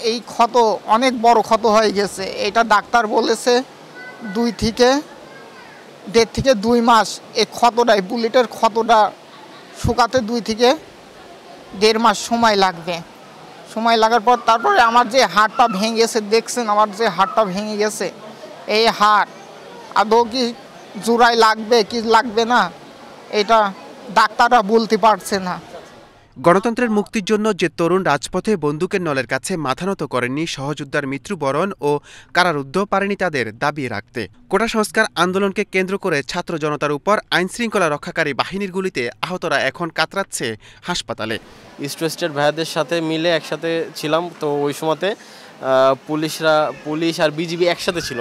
এই ক্ষত অনেক বড় ক্ষত হয়ে গেছে। এটা ডাক্তার বলেছে 1.5 থেকে 2 মাস এই ক্ষতটা, এই বুলেটের ক্ষতটা শুকাতে 2 থেকে 1.5 মাস সময় লাগবে। সময় লাগার পর তারপরে আমার যে হাড়টা ভেঙে গেছে, দেখছেন আমার যে হাড়টা ভেঙে গেছে, এই হাড় আদৌ কি জোড়ায় লাগবে কি লাগবে না এটা ডাক্তাররা বলতে পারছে না। গণতন্ত্রের মুক্তির জন্য যে তরুণ রাজপথে বন্দুকের নলের কাছে মাথা নত করেননি, সহযোদ্ধার মৃত্যুবরণ ও কারারুদ্ধ পারেনি তাদের দাবি রাখতে। কোটা সংস্কার আন্দোলনকে কেন্দ্র করে ছাত্র জনতার উপর আইনশৃঙ্খলা রক্ষাকারী বাহিনীর গুলিতে আহতরা এখন কাতরাচ্ছে হাসপাতালে। ইস্ট ওয়েস্টের ভাইয়াদের সাথে মিলে একসাথে ছিলাম, তো ওই সময়তে পুলিশ আর বিজিবি একসাথে ছিল।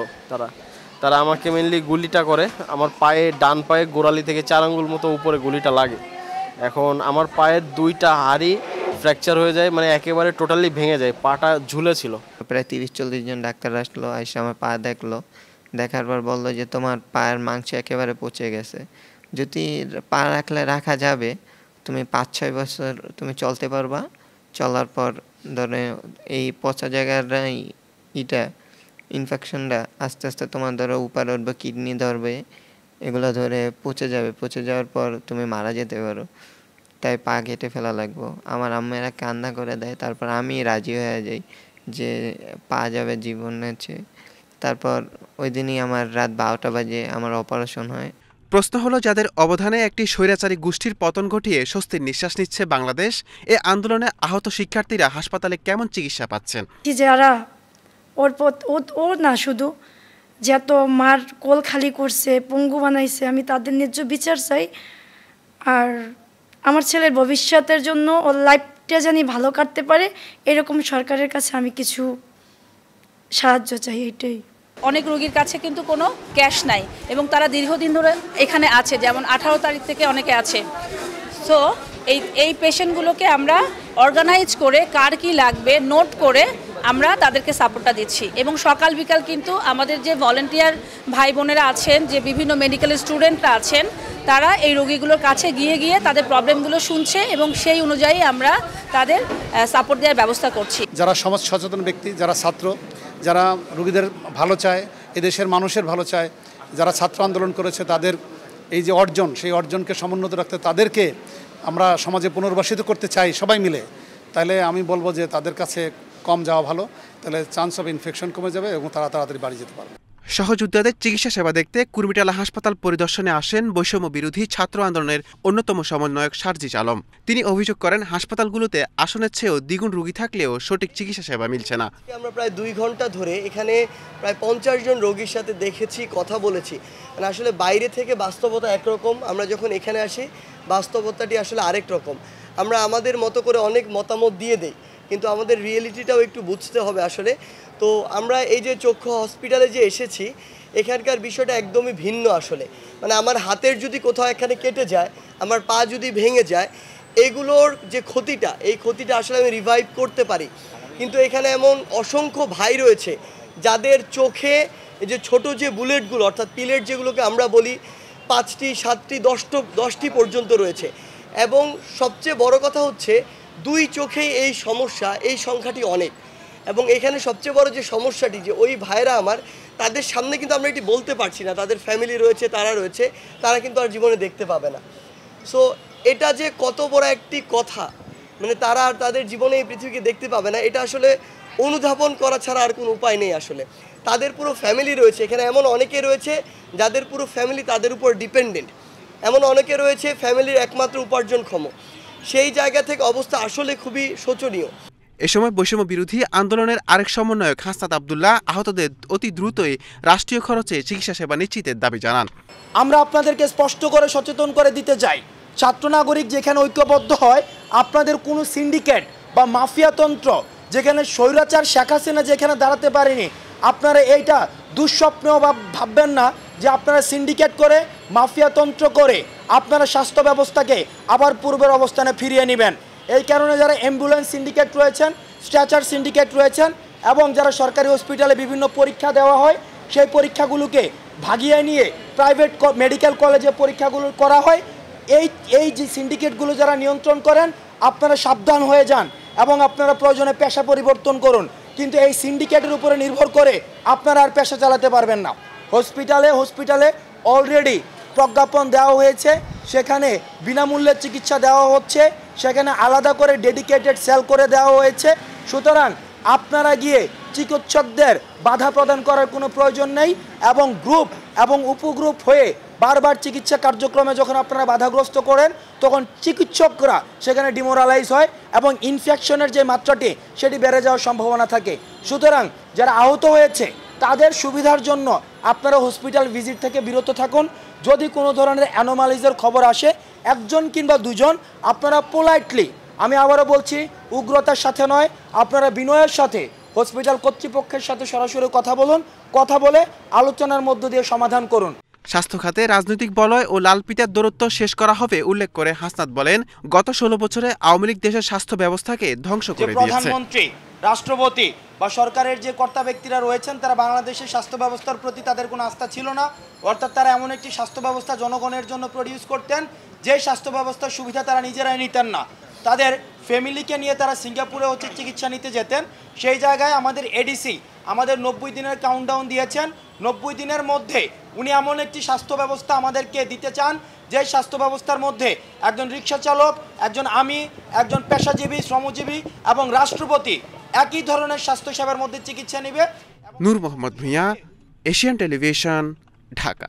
তারা আমাকে মেনলি গুলিটা করে আমার পায়ে, ডান পায়ে গোড়ালি থেকে 4 আঙ্গুল মতো উপরে গুলিটা লাগে। এখন আমার পায়ের 2টা হাড়ই ফ্র্যাকচার হয়ে যায়, মানে একেবারে টোটালি ভেঙে যায়, পাটা ঝুলেছিল। প্রায় 30-40 জন ডাক্তার আসলো, এসে আমার পা দেখলো, দেখার পর বললো যে তোমার পায়ের মাংস একেবারে পচে গেছে, যদি পা রাখা যাবে তুমি 5-6 বছর তুমি চলতে পারবা। চলার পর ধরে এই পচা জায়গার ইনফেকশনটা আস্তে আস্তে তোমার ধরো উপরে উঠবে, কিডনি ধরবে, এগুলো ধরে পচে যাবে, পচে যাওয়ার পর তুমি মারা যেতে পারো, তাই পা কেটে ফেলা লাগবো। আমার আম্মারা কান্না করে দেয়, তারপর আমি রাজি হয়ে যাই যে পা যাবে জীবন আছে। তারপর ওই দিনই আমার রাত 12টা বাজে আমার অপারেশন হয়। প্রশ্ন হলো, যাদের অবদানে একটি স্বৈরাচারী গোষ্ঠীর পতন ঘটিয়ে স্বস্তির নিঃশ্বাস নিচ্ছে বাংলাদেশ, এ আন্দোলনে আহত শিক্ষার্থীরা হাসপাতালে কেমন চিকিৎসা পাচ্ছেন? যারা ওর না শুধু যত মার কোল খালি করছে, পঙ্গু বানাইছে, আমি তাদের ন্যায্য বিচার চাই। আর আমার ছেলের ভবিষ্যতের জন্য ওর লাইফটা জানি ভালো কাটতে পারে, এরকম সরকারের কাছে আমি কিছু সাহায্য চাই, এটাই। অনেক রোগীর কাছে কিন্তু কোনো ক্যাশ নাই এবং তারা দীর্ঘদিন ধরে এখানে আছে, যেমন 18 তারিখ থেকে অনেকে আছে। সো এই পেশেন্টগুলোকে আমরা অর্গানাইজ করে কার কি লাগবে নোট করে আমরা তাদেরকে সাপোর্টটা দিচ্ছি। এবং সকাল বিকাল কিন্তু আমাদের যে ভলেন্টিয়ার ভাই বোনেরা আছেন, যে বিভিন্ন মেডিকেল স্টুডেন্টরা আছেন, তারা এই রোগীগুলোর কাছে গিয়ে তাদের প্রবলেমগুলো শুনছে এবং সেই অনুযায়ী আমরা তাদের সাপোর্ট দেওয়ার ব্যবস্থা করছি। যারা সমাজ সচেতন ব্যক্তি, যারা ছাত্র, যারা রোগীদের ভালো চায়, এদেশের মানুষের ভালো চায়, যারা ছাত্র আন্দোলন করেছে, তাদের এই যে অর্জন, সেই অর্জনকে সমুন্নত রাখতে তাদেরকে আমরা সমাজে পুনর্বাসিত করতে চাই সবাই মিলে, তাহলে আমি বলবো যে তাদের কাছে কম যাওয়া ভালো, তাহলে চান্স অফ ইনফেকশন কমে যাবে এবং তারা তাড়াতাড়ি বাড়ি যেতে পারবে। সহযোদ্ধাদের চিকিৎসা সেবা দেখতে কুর্মিটোলা হাসপাতাল পরিদর্শনে আসেন বৈষম্য বিরোধী ছাত্র আন্দোলনের অন্যতম সমন্বয়ক সার্জিস আলম। তিনি অভিযোগ করেন, হাসপাতালগুলোতে আসনের চেয়েও দ্বিগুণ রোগী থাকলেও সঠিক চিকিৎসা সেবা মিলছে না। আমরা প্রায় 2 ঘন্টা ধরে এখানে প্রায় 50 জন রোগীর সাথে দেখেছি, কথা বলেছি। মানে আসলে বাইরে থেকে বাস্তবতা একরকম, আমরা যখন এখানে আসি বাস্তবতাটি আসলে আরেক রকম। আমরা আমাদের মতো করে অনেক মতামত দিয়ে দেই, কিন্তু আমাদের রিয়েলিটিটাও একটু বুঝতে হবে আসলে। তো আমরা এই যে চক্ষু হসপিটালে যে এসেছি, এখানকার বিষয়টা একদমই ভিন্ন আসলে। মানে আমার হাতের যদি কোথাও এখানে কেটে যায়, আমার পা যদি ভেঙে যায়, এগুলোর যে ক্ষতিটা, এই ক্ষতিটা আসলে আমি রিভাইভ করতে পারি। কিন্তু এখানে এমন অসংখ্য ভাই রয়েছে যাদের চোখে এই যে ছোট যে বুলেটগুলো, অর্থাৎ পিলেট যেগুলোকে আমরা বলি, 5টি 7টি 10টি পর্যন্ত রয়েছে। এবং সবচেয়ে বড় কথা হচ্ছে 2 চোখেই এই সমস্যা, এই সংখ্যাটি অনেক। এবং এখানে সবচেয়ে বড় যে সমস্যাটি, যে ওই ভাইরা আমার, তাদের সামনে কিন্তু আমরা এটি বলতে পারছি না, তাদের ফ্যামিলি রয়েছে, তারা কিন্তু আর জীবনে দেখতে পাবে না। সো এটা যে কত বড় একটি কথা, মানে তারা আর তাদের জীবনে এই পৃথিবীকে দেখতে পাবে না, এটা আসলে অনুধাবন করা ছাড়া আর কোনো উপায় নেই আসলে। তাদের পুরো ফ্যামিলি রয়েছে এখানে, এমন অনেকে রয়েছে যাদের পুরো ফ্যামিলি তাদের উপর ডিপেন্ডেন্ট, এমন অনেকে রয়েছে ফ্যামিলির একমাত্র উপার্জনক্ষম। সেই জায়গা থেকে অবস্থা আসলে খুবই শোচনীয়। এ সময় বৈষম্য বিরোধী আন্দোলনের আরেক সমন্বয়ক হাসনাত আব্দুল্লাহ আহতদের অতি দ্রুতই রাষ্ট্রীয় খরচে চিকিৎসা সেবা নিশ্চিতের দাবি জানান। আমরা আপনাদেরকে স্পষ্ট করে সচেতন করে দিতে চাই, ছাত্র নাগরিক যেখানে ঐক্যবদ্ধ হয়, আপনাদের কোনো সিন্ডিকেট বা মাফিয়াতন্ত্র, যেখানে স্বৈরাচার শেখ হাসিনা যেখানে দাঁড়াতে পারেনি, আপনারা এইটা দুঃস্বপ্নেও ভাববেন না যে আপনারা সিন্ডিকেট করে, মাফিয়াতন্ত্র করে আপনারা স্বাস্থ্য ব্যবস্থাকে আবার পূর্বের অবস্থানে ফিরিয়ে নেবেন। এই কারণে যারা অ্যাম্বুলেন্স সিন্ডিকেট রয়েছেন, স্ট্রেচার সিন্ডিকেট রয়েছেন, এবং যারা সরকারি হসপিটালে বিভিন্ন পরীক্ষা দেওয়া হয়, সেই পরীক্ষাগুলোকে ভাগিয়ে নিয়ে প্রাইভেট মেডিকেল কলেজে পরীক্ষাগুলো করা হয়, এই যে সিন্ডিকেটগুলো যারা নিয়ন্ত্রণ করেন, আপনারা সাবধান হয়ে যান এবং আপনারা প্রয়োজনে পেশা পরিবর্তন করুন। কিন্তু এই সিন্ডিকেটের উপরে নির্ভর করে আপনারা আর পেশা চালাতে পারবেন না। হসপিটালে অলরেডি প্রজ্ঞাপন দেওয়া হয়েছে, সেখানে বিনামূল্যে চিকিৎসা দেওয়া হচ্ছে, সেখানে আলাদা করে ডেডিকেটেড সেল করে দেওয়া হয়েছে। সুতরাং আপনারা গিয়ে চিকিৎসকদের বাধা প্রদান করার কোনো প্রয়োজন নেই এবং গ্রুপ এবং উপগ্রুপ হয়ে বারবার চিকিৎসা কার্যক্রমে যখন আপনারা বাধাগ্রস্ত করেন তখন চিকিৎসকরা সেখানে ডিমোরালাইজ হয় এবং ইনফেকশনের যে মাত্রাটি সেটি বেড়ে যাওয়ার সম্ভাবনা থাকে। সুতরাং যারা আহত হয়েছে তাদের সুবিধার জন্য আপনারা হসপিটাল ভিজিট থেকে বিরত থাকুন। যদি কোনো ধরনের অ্যানোমালিজের খবর আসে, একজন কিংবা দুজন, আপনারা পোলাইটলি, আমি আবারও বলছি, উগ্রতার সাথে নয়, আপনারা বিনয়ের সাথে হসপিটাল কর্তৃপক্ষের সাথে সরাসরি কথা বলে আলোচনার মধ্য দিয়ে সমাধান করুন। স্বাস্থ্য খাতে রাজনৈতিক বলয় ও লালপিতার দূরত্ব শেষ করা হবে উল্লেখ করে হাসনাত বলেন, গত 16 বছরে আওয়ামী লীগ দেশের স্বাস্থ্য ব্যবস্থাকে ধ্বংস করে দিয়েছে। প্রধানমন্ত্রী, রাষ্ট্রপতি বা সরকারের যে কর্তা ব্যক্তিরা রয়েছেন তারা বাংলাদেশের স্বাস্থ্য ব্যবস্থার প্রতি তাদের কোনো আস্থা ছিল না। অর্থাৎ তারা এমন একটি স্বাস্থ্য ব্যবস্থা জনগণের জন্য প্রডিউস করতেন যে স্বাস্থ্য ব্যবস্থার সুবিধা তারা নিজেরাই নিতেন না। তাদের ফ্যামিলিকে নিয়ে তারা সিঙ্গাপুরে চিকিৎসা নিতে যেতেন। সেই জায়গায় আমাদের এডিসি আমাদের 90 দিনের কাউন্টডাউন দিয়েছেন। 90 দিনের মধ্যে উনি এমন একটি স্বাস্থ্য ব্যবস্থা আমাদেরকে দিতে চান যে স্বাস্থ্য ব্যবস্থার মধ্যে একজন রিক্সা চালক, একজন আমি, একজন পেশাজীবী, শ্রমজীবী এবং রাষ্ট্রপতি একই ধরনের স্বাস্থ্যসেবার মধ্যে চিকিৎসা নেবে। নূর মোহাম্মদ ভূঁইয়া, এশিয়ান টেলিভিশন, ঢাকা।